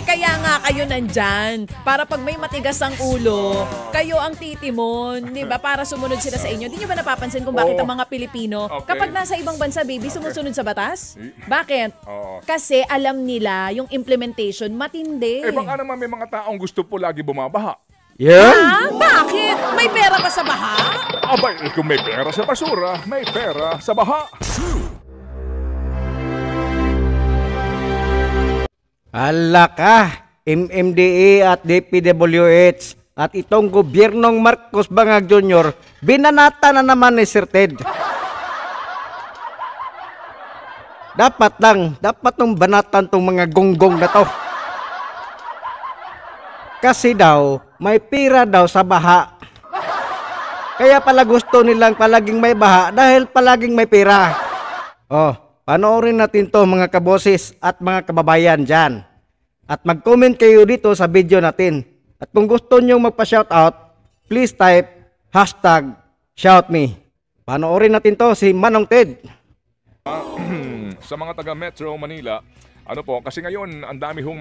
Kaya nga kayo nandyan. Para pag may matigas ang ulo, kayo ang titimon, di ba? Para sumunod sila sa inyo. Di nyo ba napapansin kung bakit ang mga Pilipino, kapag nasa ibang bansa, baby, sumusunod sa batas? Bakit? Kasi alam nila yung implementation matindi. Baka naman may mga taong gusto po lagi bumabaha. Ah, bakit? May pera pa sa baha? Abay, kung may pera sa basura, may pera sa baha. Ala ka, MMDA at DPWH at itong gobyernong Marcos Bangag Jr. binanata na naman ni Sir Ted. Dapat nung banatan tong mga gonggong na to. Kasi daw, may pira daw sa baha. Kaya pala gusto nilang palaging may baha dahil palaging may pira. Oh, panoorin natin to mga kaboses at mga kababayan dyan. At mag-comment kayo dito sa video natin. At kung gusto nyo magpa-shoutout, please type #shoutme. Panoorin natin to si Manong Ted. Sa mga taga Metro Manila, ano po, kasi ngayon ang dami hong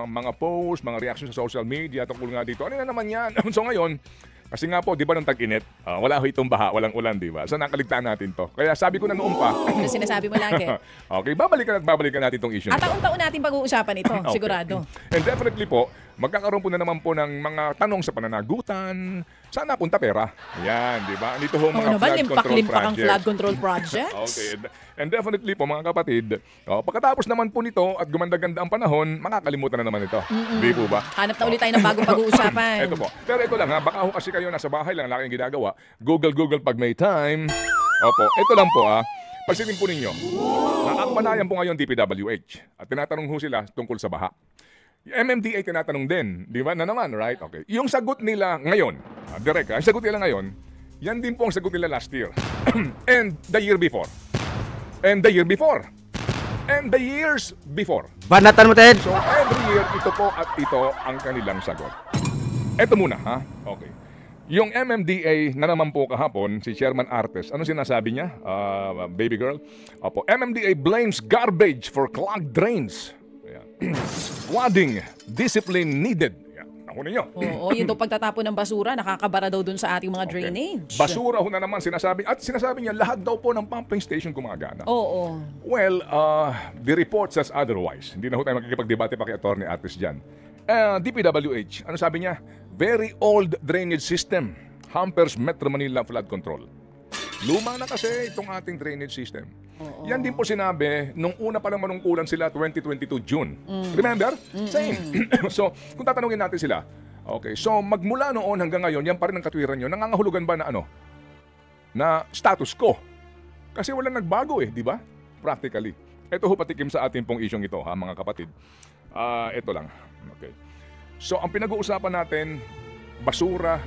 mga posts, mga reaction sa social media tungkol nga dito. Ano na naman yan? So ngayon, kasi nga po, di ba nung tag-init, wala ho itong baha, walang ulan, di ba? So nakaligtaan natin to. Kaya sabi ko na noon pa. Ano sinasabi mo lagi? Okay, babalikan natin itong issue. At taon-taon natin pag-uusapan ito, Okay. sigurado. And definitely po, magkakaroon po na naman po ng mga tanong sa pananagutan. Saan napunta pera? Yan, di ba? Dito ho mga flood control limpak ang project. flood control project. Okay. And definitely po mga kapatid, pagkatapos naman po nito at gumanda-ganda ang panahon, makakalimutan na naman ito. Di po ba? Hanap na ulit tayo ng bagong pag-uusapan. Ito po. Pero ito lang ha, baka ho kasi kayo nasa bahay lang, laki ang ginagawa. Google pag may time. Opo, ito lang po ha. Pagsitin po ninyo, nakakapanayan po ngayon DPWH at tinatanong ho sila tungkol sa baha. Yung MMDA tinatanong din, di ba na naman, right? Okay. Yung sagot nila ngayon, direct ha, yung sagot nila ngayon, yan din po ang sagot nila last year. And the year before. And the year before. And the years before. Banatan mo, Ted. So every year, ito po at ito ang kanilang sagot. Ito muna, ha? Okay. Yung MMDA na naman po kahapon, si Chairman Artes, ano sinasabi niya, baby girl? Opo, MMDA blames garbage for clogged drains. Ayan. Flooding, discipline needed. Ako ninyo. Oo, yun daw pagtatapon ng basura, nakakabara daw dun sa ating mga drainage. Basura ho na naman sinasabi. At sinasabi niya, lahat daw po ng pumping station gumagana. Oo. Well, the report says otherwise. Hindi na ho tayo magkikipagdebate pa kay Atty. Artis dyan. DPWH, ano sabi niya? Very old drainage system. Hampers Metro Manila flood control. Luma na kasi itong ating drainage system. Oo. Yan din po sinabi nung una pa lang manungkulan sila 2022 June. Remember? Same. So, kung tatanungin natin sila, okay, so magmula noon hanggang ngayon, yan pa rin ang katwiran nyo, nangangahulugan ba na ano? Na status quo? Kasi walang nagbago di ba? Practically. Ito ho patikim sa ating pong isyong ito, ha, mga kapatid. Ito lang. Okay. So, ang pinag-uusapan natin, basura,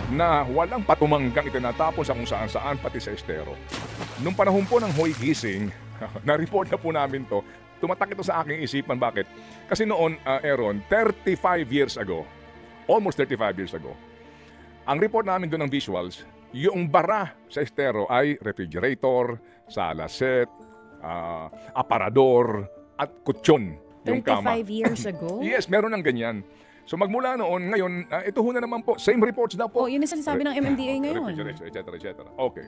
na walang patumanggang itinatapon sa kung saan-saan pati sa estero. Nung panahon po ng Hoy Gising, na-report na po namin to, tumatak ito sa aking isipan. Bakit? Kasi noon, Aaron, 35 years ago, almost 35 years ago, ang report namin doon ng visuals, yung bara sa estero ay refrigerator, sala set, aparador, at kutsyon. Yung 35 kama. years ago? Yes, meron ng ganyan. So magmula noon, ngayon, ito ho na naman po, same reports na po. Oh, yun ang sinasabi ng MMDA ngayon. Etc. Okay.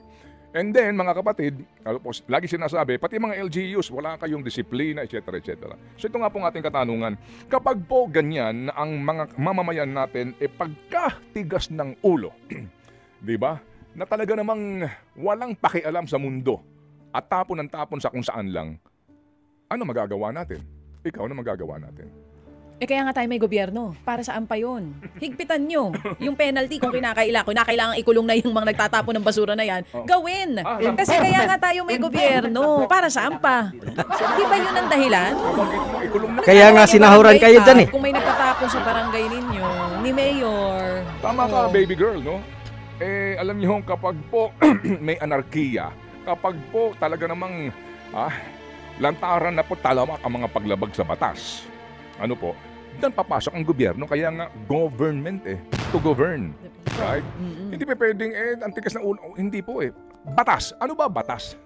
And then, mga kapatid, lagi sinasabi, pati mga LGUs, wala kayong disiplina, etc. So ito nga po ang ating katanungan. Kapag po ganyan na ang mga mamamayan natin, pagkatigas ng ulo, di ba? Na talaga namang walang pakialam sa mundo at tapon ng tapon sa kung saan lang, ano magagawa natin? Ikaw na magagawa natin? Kaya nga tayo may gobyerno. Para saan pa yun? Higpitan nyo. Yung penalty kung kinakailangan ikulong na yung mga nagtatapon ng basura na yan, gawin. Kasi kaya nga tayo may gobyerno. Para saan pa? Di ba yun ang dahilan? Kaya nga sinahuran kayo dyan Kung may nagtatapon sa barangay ninyo, ni Mayor. Tama ka, baby girl, no? Alam niyo kapag po may anarkiya, kapag po talaga namang lantaran na po talamak ang mga paglabag sa batas. Ano po? Diyan papasok ang gobyerno, kaya nga government to govern. Right? Hindi pa pwedeng ang tigas ng ulo. Hindi po Batas. Ano ba batas?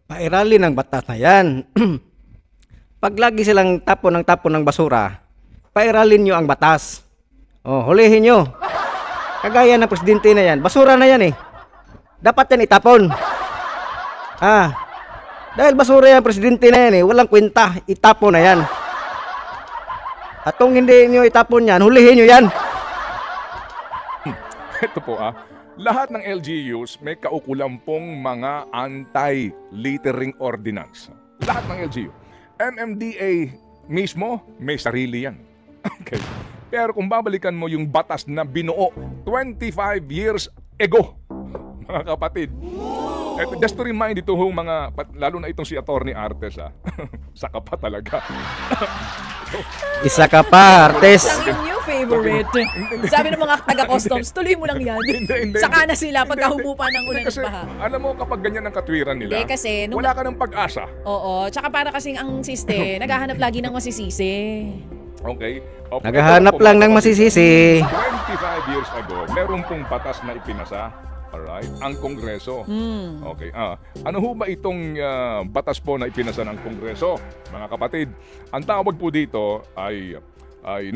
Pairali ng batas na yan. pag lagi silang tapon ng basura, pairalin nyo ang batas. Oh, hulihin nyo. Kagaya ng presidente na yan, basura na yan eh. Dapat yan itapon. Dahil basura yan, presidente na yan eh, walang kwenta, itapon na yan. At kung hindi nyo itapon yan, hulihin nyo yan. Ito po lahat ng LGUs may kaukulang pong mga anti-littering ordinance. Lahat ng LGU. MMDA mismo, may sarili yan. Okay. Pero kung babalikan mo yung batas na binuo 25 years ago, mga kapatid, just to remind ito mga, lalo na itong si Attorney Artes, saka pa talaga. Isa ka pa, Artes. Ang yung new favorite. Sabi ng mga taga-customs, tuloy mo lang yan. Hindi. Saka na sila pagka humupa ng ulan at Kasi, baha. alam mo, kapag ganyan ang katwiran nila, Hindi, kasi nung- wala ka ng pag-asa. Oo, tsaka para kasing ang siste, naghahanap lagi ng masisisi. Okay? Naghahanap lang ng masisisi. 25 years ago, meron pong batas na ipinasa. Alright? Ang Kongreso. Okay. Ano ho ba itong batas po na ipinasa ng Kongreso? Mga kapatid, ang tawag po dito ay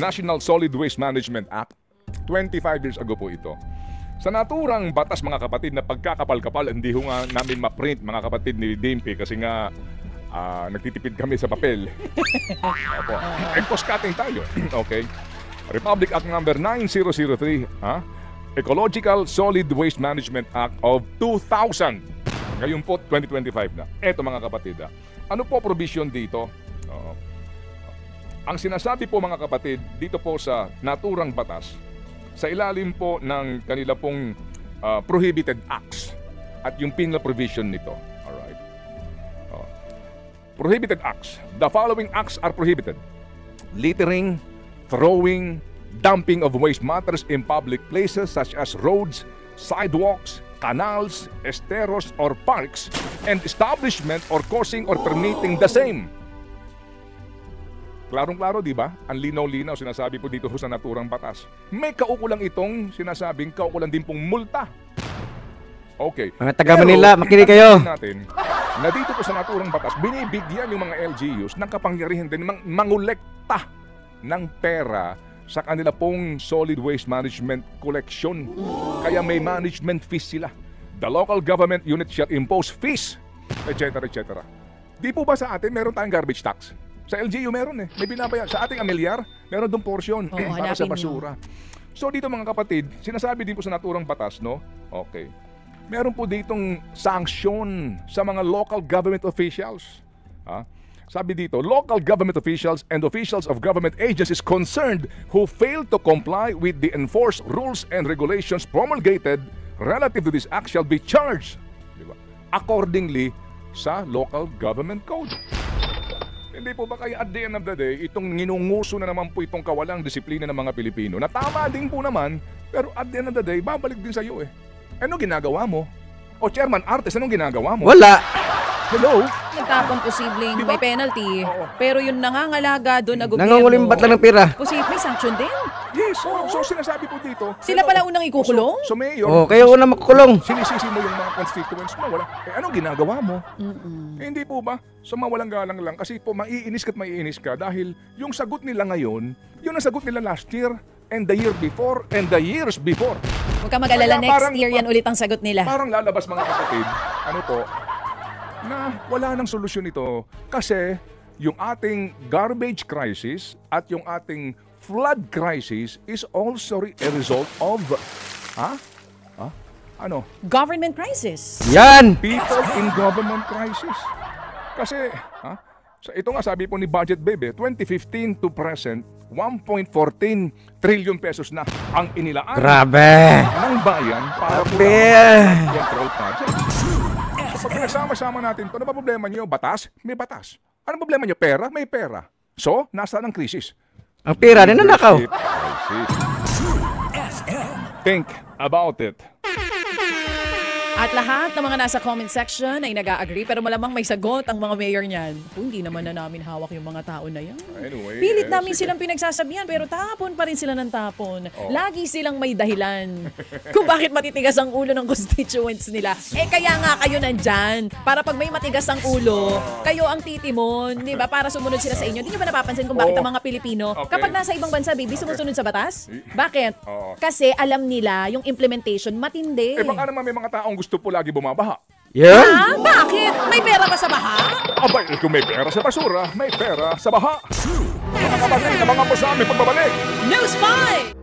National Solid Waste Management Act. 25 years ago po ito. Sa naturang batas, mga kapatid, na pagkakapal-kapal, hindi ho nga namin ma-print, mga kapatid ni Dimpy, kasi nga nagtitipid kami sa papel. Opo. Cost cutting tayo. Okay. Republic Act number 9003, Ecological Solid Waste Management Act of 2000. Ngayon po, 2025 na. Eto mga kapatid, ano po provision dito? Ang sinasabi po mga kapatid, dito po sa naturang batas, sa ilalim po ng kanila pong prohibited acts at yung penal provision nito. Alright. Prohibited acts. The following acts are prohibited: littering, throwing, dumping of waste matters in public places such as roads, sidewalks, canals, esteros, or parks, and establishment or causing or permitting the same. Klarong-klaro, di ba? Ang linaw-linaw sinasabi po dito sa naturang batas. May kaukulang itong sinasabing kaukulang din pong multa. Okay. Mga taga-Manila, makinig kayo. Natin, na dito po sa naturang batas, binibigyan yung mga LGUs ng kapangyarihan din mangolekta ng pera sa kanila pong solid waste management collection. Kaya may management fees sila. The local government unit shall impose fees, etc. etc. Di po ba sa atin meron tayong garbage tax? Sa LGU meron eh. May binabayad. Sa ating amilyar, meron doon portion para sa basura. So dito mga kapatid, sinasabi din po sa naturang batas, no? Okay. Meron po ditong sanction sa mga local government officials. Sabi dito, local government officials and officials of government agencies concerned who fail to comply with the enforced rules and regulations promulgated relative to this act shall be charged, diba, accordingly sa local government code. Hindi po ba kaya at the end of the day, itong nginunguso na naman po itong kawalang disiplina ng mga Pilipino, na tama din po naman, pero at the end of the day, babalik din sa iyo eh. Ano ginagawa mo? O Chairman Artes, anong ginagawa mo? Wala. Hello? Nagtapon posibleng Diba? may penalty. Oo. pero yung nangangalaga doon na gobyerno, Nangungulimbat lang ng pera. posibleng sanction din. Yes. So sinasabi po dito, Sila pala unang ikukulong? So Mayor, Oh, kayo una makukulong. sinisisi mo yung mga constituents mo. Wala. Anong ginagawa mo? Hindi po ba? So mawalang galang lang. Kasi po maiinis ka dahil yung sagot nila ngayon, yun ang sagot nila last year and the year before and the years before. Huwag ka mag-alala, Kaya next parang- year yan ulit ang sagot nila. Parang lalabas mga kapatid, ano po, na wala nang solusyon ito kasi yung ating garbage crisis at yung ating flood crisis is also a result of Government crisis. Yan. people in government crisis. Kasi, so ito nga sabi po ni Budget Babe, 2015 to present, 1.14 trillion pesos na ang inilaan Grabe. ng bayan para po Grabe. control project. So pag pinagsama-sama natin ito, ano ba problema nyo? Batas? May batas. Ano problema nyo? Pera? May pera. So, nasaan ang krisis? Ang pera, ninanakaw. Crisis. Think about it. At lahat ng mga nasa comment section ay nag-a-agree pero malamang may sagot ang mga mayor niyan. Hindi naman na namin hawak yung mga tao na yan. Anyway, Pilit namin sige. silang pinagsasabihan pero tapon pa rin sila ng tapon. Lagi silang may dahilan kung bakit matitigas ang ulo ng constituents nila. Kaya nga kayo nandyan. Para pag may matigas ang ulo, kayo ang titimon. Di ba? Para sumunod sila sa inyo. Hindi nyo ba napapansin kung bakit ang mga Pilipino, kapag nasa ibang bansa, baby, sumusunod sa batas? Bakit? Kasi alam nila yung implementation matindi. Baka naman may mga taong gusto po lagi bumabaha. Ah, bakit? May pera ba sa baha? Abay, kung may pera sa basura, may pera sa baha. Mga kapatid, abangan po sa aming pagbabalik. News 5!